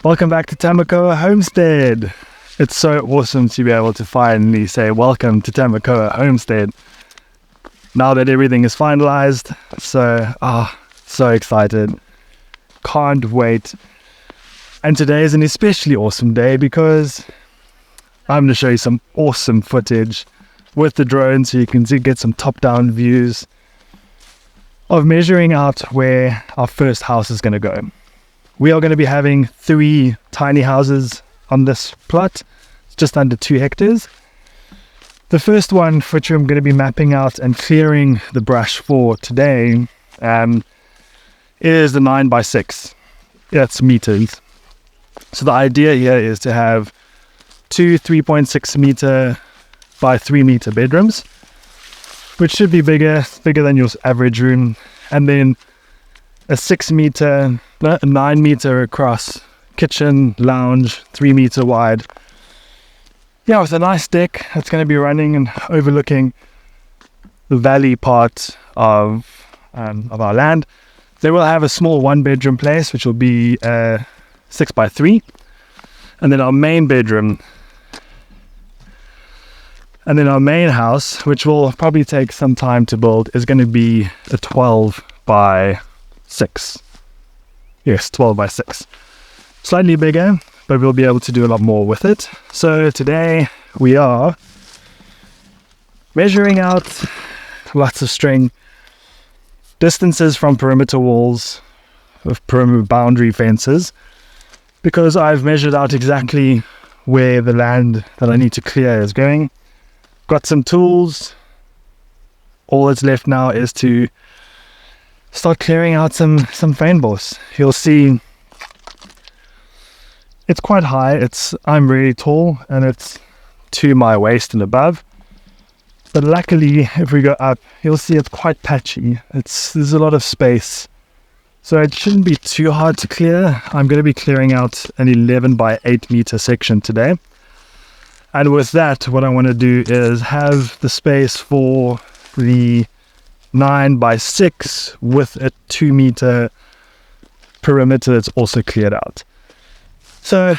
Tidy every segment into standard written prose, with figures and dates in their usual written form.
Welcome back to Tamakoa Homestead. It's so awesome to be able to finally say welcome to Tamakoa Homestead now that everything is finalized. So excited. Can't wait. And today is an especially awesome day because I'm going to show you some awesome footage with the drone so you can get some top-down views of measuring out where our first house is going to go. We are going to be having 3 tiny houses on this plot. It's just under 2 hectares. The first one, which I'm going to be mapping out and clearing the brush for today, is the 9x6. That's meters. So the idea here is to have 2 3.6 meter by 3 meter bedrooms, which should be bigger than your average room, and then a 9 meter across kitchen, lounge, 3 meter wide. Yeah, with a nice deck that's going to be running and overlooking the valley part of our land. They will have a small 1-bedroom place, which will be 6x3, and then our main bedroom, and then our main house, which will probably take some time to build, is going to be a 12x6. Yes, 12x6. Slightly bigger, but we'll be able to do a lot more with it. So today we are measuring out lots of string, distances from perimeter walls, of perimeter boundary fences, because I've measured out exactly where the land that I need to clear is going. Got some tools. All that's left now is to start clearing out some fynbos. You'll see it's quite high. I'm really tall and it's to my waist and above. But luckily, if we go up, you'll see it's quite patchy. There's a lot of space. So it shouldn't be too hard to clear. I'm going to be clearing out an 11x8 meter section today. And with that, what I want to do is have the space for the 9x6 with a 2 meter perimeter that's also cleared out. So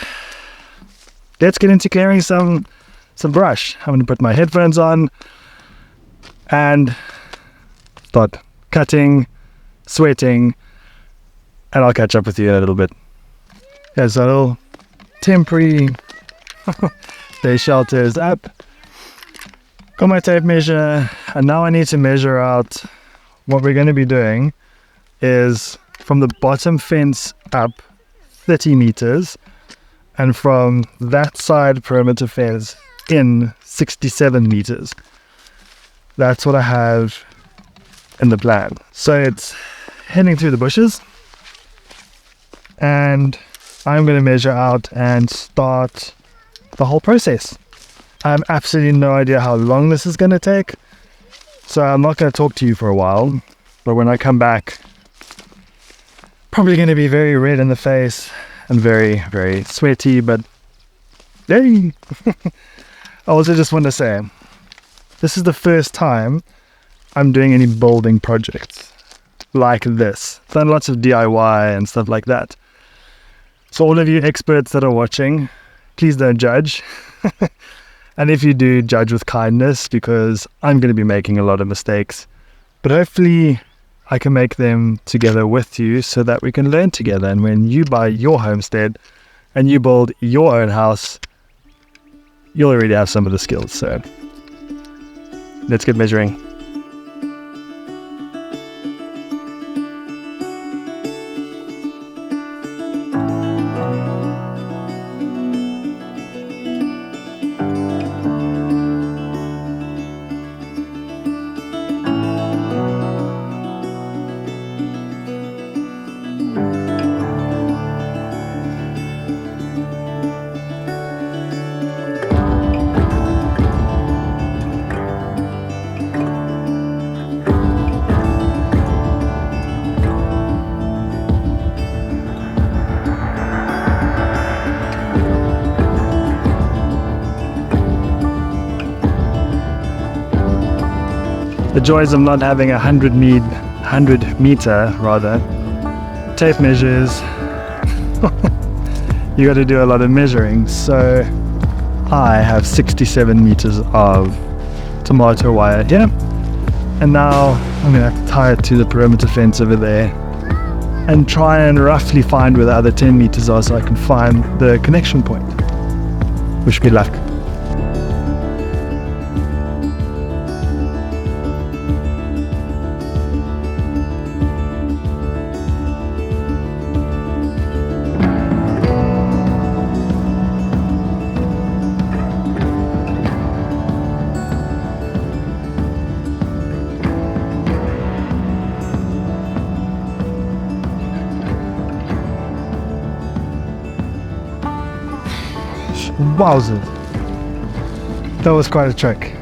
let's get into clearing some brush. I'm going to put my headphones on and start cutting, sweating, and I'll catch up with you in a little bit. There's a little temporary day shelters up. Got my tape measure, and now I need to measure out what we're going to be doing is from the bottom fence up 30 meters, and from that side perimeter fence in 67 meters. That's what I have in the plan. So it's heading through the bushes, and I'm going to measure out and start the whole process. I have absolutely no idea how long this is going to take, so I'm not going to talk to you for a while, but when I come back, probably going to be very red in the face and very, very sweaty, but hey! I also just want to say, this is the first time I'm doing any building projects like this. I've done lots of DIY and stuff like that. So all of you experts that are watching, please don't judge. And if you do, judge with kindness, because I'm going to be making a lot of mistakes. But hopefully I can make them together with you so that we can learn together. And when you buy your homestead and you build your own house, you'll already have some of the skills. So let's get measuring. The joys of not having 100 meter tape measures you got to do a lot of measuring. So I have 67 meters of tomato wire here, and now I'm gonna have to tie it to the perimeter fence over there and try and roughly find where the other 10 meters are so I can find the connection point. Wish me luck. Wowzers, that was quite a trick.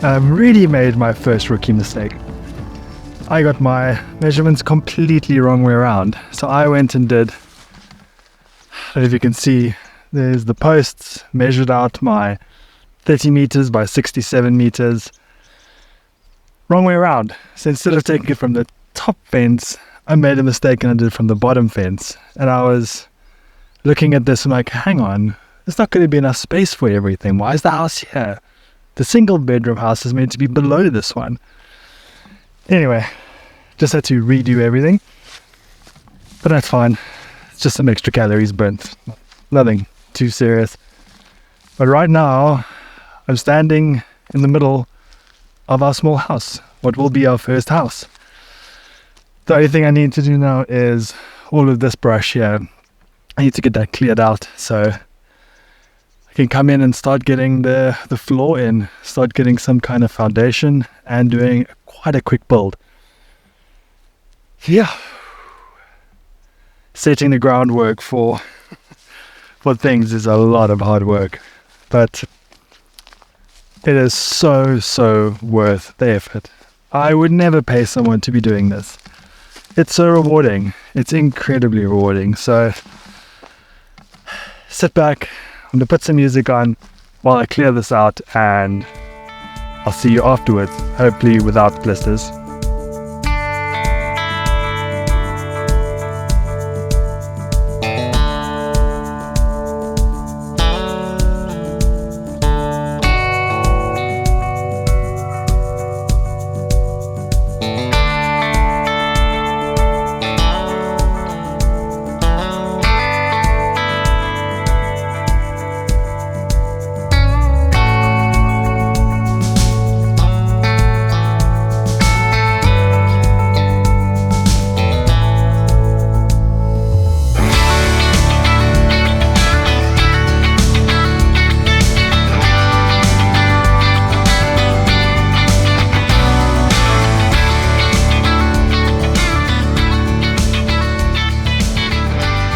Really made my first rookie mistake. I got my measurements completely wrong way around. So I went and did, I don't know if you can see, there's the posts, measured out my 30 meters by 67 meters. Wrong way around. So instead of taking it from the top fence, I made a mistake and I did it from the bottom fence. And I was looking at this and like, hang on, there's not going to be enough space for everything. Why is the house here? The single bedroom house is meant to be below this one. Anyway, just had to redo everything. But that's fine. It's just some extra calories burnt. Nothing too serious. But right now, I'm standing in the middle of our small house. What will be our first house. The only thing I need to do now is all of this brush here. I need to get that cleared out so I can come in and start getting the floor in, start getting some kind of foundation and doing quite a quick build. Yeah. Setting the groundwork for things is a lot of hard work, but it is so worth the effort. I would never pay someone to be doing this. It's so rewarding. It's incredibly rewarding. So sit back, I'm gonna put some music on while I clear this out, and I'll see you afterwards, hopefully without blisters.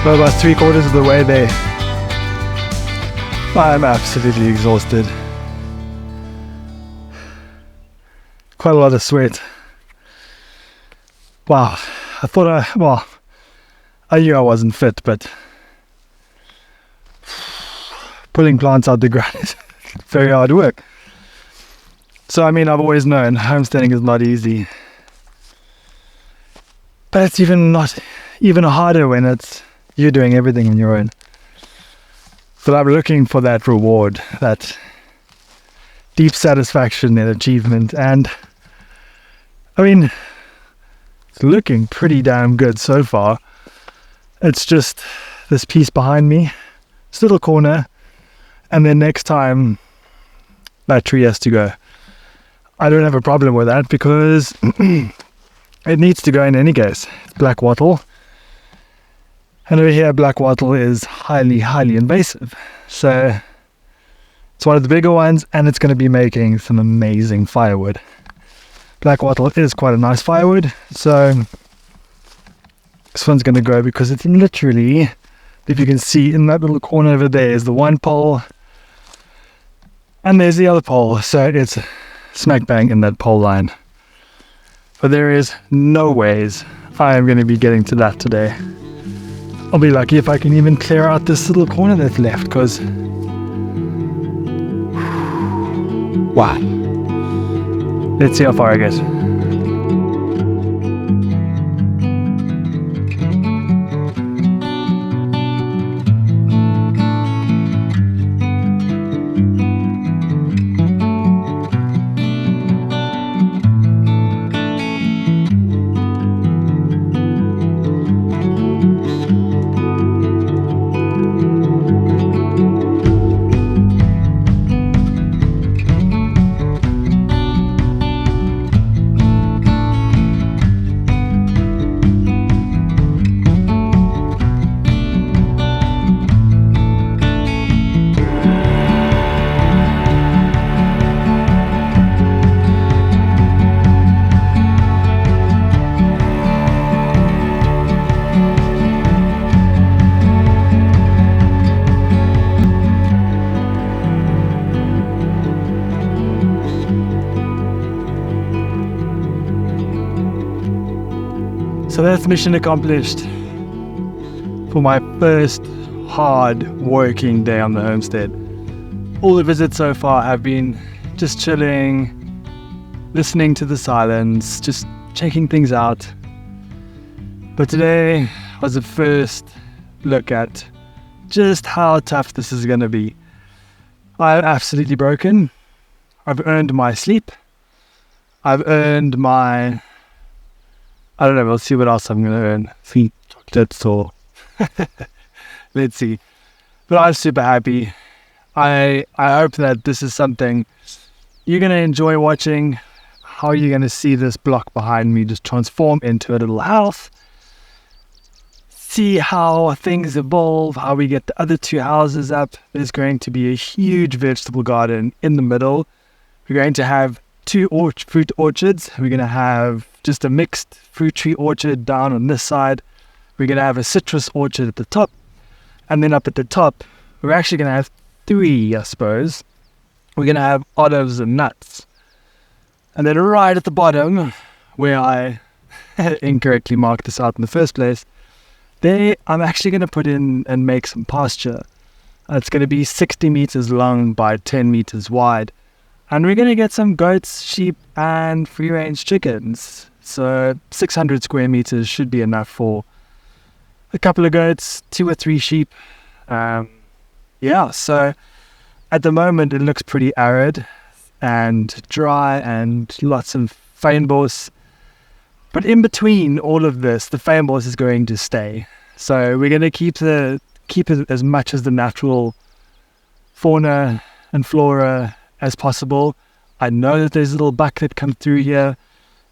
So about 3/4 of the way there. I'm absolutely exhausted. Quite a lot of sweat. Wow, I knew I wasn't fit, but pulling plants out the ground is very hard work. So I mean, I've always known homesteading is not easy, but it's even harder when it's you're doing everything on your own. So I'm looking for that reward, that deep satisfaction and achievement, and I mean, it's looking pretty damn good so far. It's just this piece behind me, this little corner, and then next time that tree has to go. I don't have a problem with that because it needs to go in any case. It's black wattle. And over here, black wattle is highly invasive. So it's one of the bigger ones, and it's going to be making some amazing firewood. Black wattle is quite a nice firewood, so this one's going to go because it's literally, if you can see in that little corner over there is the one pole, and there's the other pole, so it's smack bang in that pole line. But there is no ways I am going to be getting to that today. I'll be lucky if I can even clear out this little corner that's left, because wow. Let's see how far I get. So that's mission accomplished for my first hard working day on the homestead. All the visits so far have been just chilling, listening to the silence, just checking things out. But today was the first look at just how tough this is going to be. I'm absolutely broken. I've earned my sleep. I've earned my... I don't know, we'll see what else I'm going to earn. Some chocolates or... Let's see. But I'm super happy. I hope that this is something you're going to enjoy watching. How you're going to see this block behind me just transform into a little house. See how things evolve, how we get the other two houses up. There's going to be a huge vegetable garden in the middle. We're going to have two fruit orchards. We're going to have just a mixed fruit tree orchard down on this side. We're going to have a citrus orchard at the top. And then up at the top, we're actually going to have three, I suppose. We're going to have olives and nuts. And then right at the bottom, where I incorrectly marked this out in the first place, there I'm actually going to put in and make some pasture. It's going to be 60 meters long by 10 meters wide. And we're going to get some goats, sheep, and free-range chickens. So 600 square meters should be enough for a couple of goats, 2 or 3 sheep. So at the moment it looks pretty arid and dry and lots of fynbos. But in between all of this, the fynbos is going to stay. So we're going to keep it as much as the natural fauna and flora as possible. I know that there's a little buck that come through here.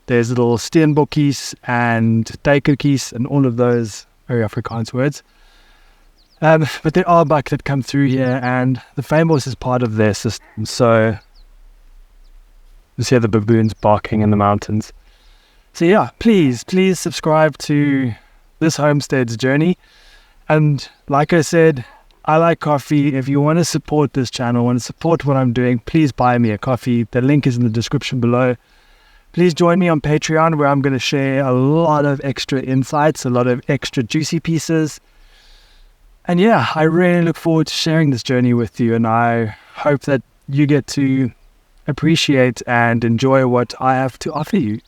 There's little steenbokkies and duikertjies and all of those very Afrikaans words. But there are buck that come through here, and the fynbos is part of their system. So you see the baboons barking in the mountains. So yeah, please subscribe to this homestead's journey. And like I said, I like coffee. If you want to support this channel, want to support what I'm doing, please buy me a coffee. The link is in the description below. Please join me on Patreon, where I'm going to share a lot of extra insights, a lot of extra juicy pieces. And yeah, I really look forward to sharing this journey with you, and I hope that you get to appreciate and enjoy what I have to offer you.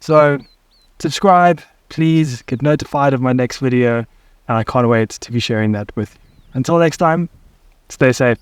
So subscribe, please get notified of my next video, and I can't wait to be sharing that with you. Until next time, stay safe.